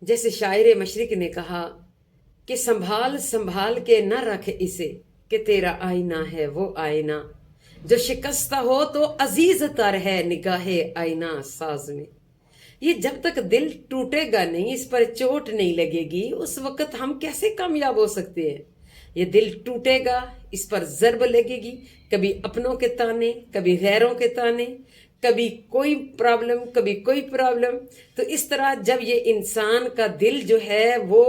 جیسے شاعر مشرق نے کہا کہ سنبھال سنبھال کے نہ رکھ اسے کہ تیرا آئینہ ہے وہ آئینہ، جو شکستہ ہو تو عزیز تر ہے نگاہ آئینہ ساز میں۔ یہ جب تک دل ٹوٹے گا نہیں، اس پر چوٹ نہیں لگے گی، اس وقت ہم کیسے کامیاب ہو سکتے ہیں؟ یہ دل ٹوٹے گا، اس پر ضرب لگے گی، کبھی اپنوں کے تانے، کبھی غیروں کے تانے، کبھی کوئی پرابلم، کبھی کوئی پرابلم۔ تو اس طرح جب یہ انسان کا دل جو ہے وہ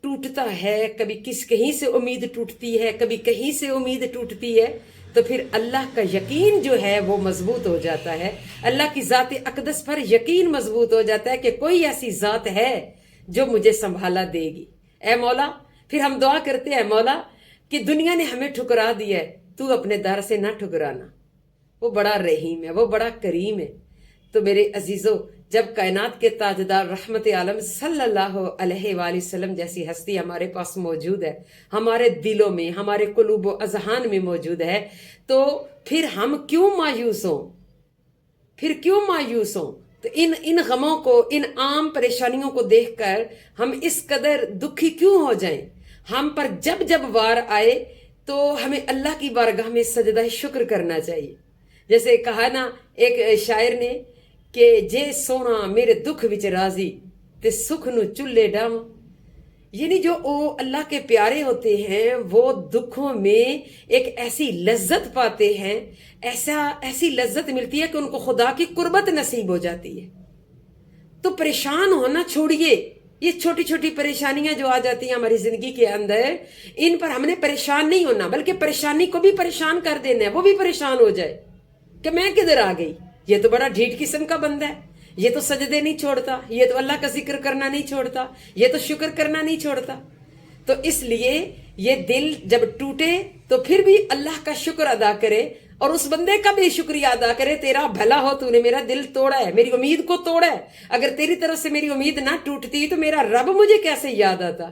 ٹوٹتا ہے، کبھی کہیں سے امید ٹوٹتی ہے، کبھی کہیں سے امید ٹوٹتی ہے، تو پھر اللہ کا یقین جو ہے وہ مضبوط ہو جاتا ہے، اللہ کی ذات اقدس پر یقین مضبوط ہو جاتا ہے کہ کوئی ایسی ذات ہے جو مجھے سنبھالا دے گی۔ اے مولا، پھر ہم دعا کرتے ہیں مولا کہ دنیا نے ہمیں ٹھکرا دیا ہے، تو اپنے در سے نہ ٹھکرانا۔ وہ بڑا رحیم ہے، وہ بڑا کریم ہے۔ تو میرے عزیزو، جب کائنات کے تاجدار رحمت عالم صلی اللہ علیہ وآلہ وسلم جیسی ہستی ہمارے پاس موجود ہے، ہمارے دلوں میں، ہمارے قلوب و اذہان میں موجود ہے، تو پھر ہم کیوں مایوس ہوں؟ پھر کیوں مایوس ہوں؟ تو ان غموں کو، ان عام پریشانیوں کو دیکھ کر ہم اس قدر دکھی کیوں ہو جائیں؟ ہم پر جب جب وار آئے تو ہمیں اللہ کی بارگاہ میں سجدہ شکر کرنا چاہیے۔ جیسے کہا نا ایک شاعر نے کہ جے سونا میرے دکھ وچ راضی تے سکھ نو چلے ڈاواں۔ یعنی جو اللہ کے پیارے ہوتے ہیں وہ دکھوں میں ایک ایسی لذت پاتے ہیں، ایسی لذت ملتی ہے کہ ان کو خدا کی قربت نصیب ہو جاتی ہے۔ تو پریشان ہونا چھوڑیے، یہ چھوٹی چھوٹی پریشانیاں جو آ جاتی ہیں ہماری زندگی کے اندر، ان پر ہم نے پریشان نہیں ہونا، بلکہ پریشانی کو بھی پریشان کر دینا ہے، وہ بھی پریشان ہو جائے کہ میں کدھر آ گئی، یہ تو بڑا ڈھیٹ قسم کا بندہ ہے، یہ تو سجدے نہیں چھوڑتا، یہ تو اللہ کا ذکر کرنا نہیں چھوڑتا، یہ تو شکر کرنا نہیں چھوڑتا۔ تو اس لیے یہ دل جب ٹوٹے تو پھر بھی اللہ کا شکر ادا کرے، اور اس بندے کا بھی شکریہ ادا کرے، تیرا بھلا ہو، تو نے میرا دل توڑا ہے، میری امید کو توڑا ہے۔ اگر تیری طرف سے میری امید نہ ٹوٹتی تو میرا رب مجھے کیسے یاد آتا؟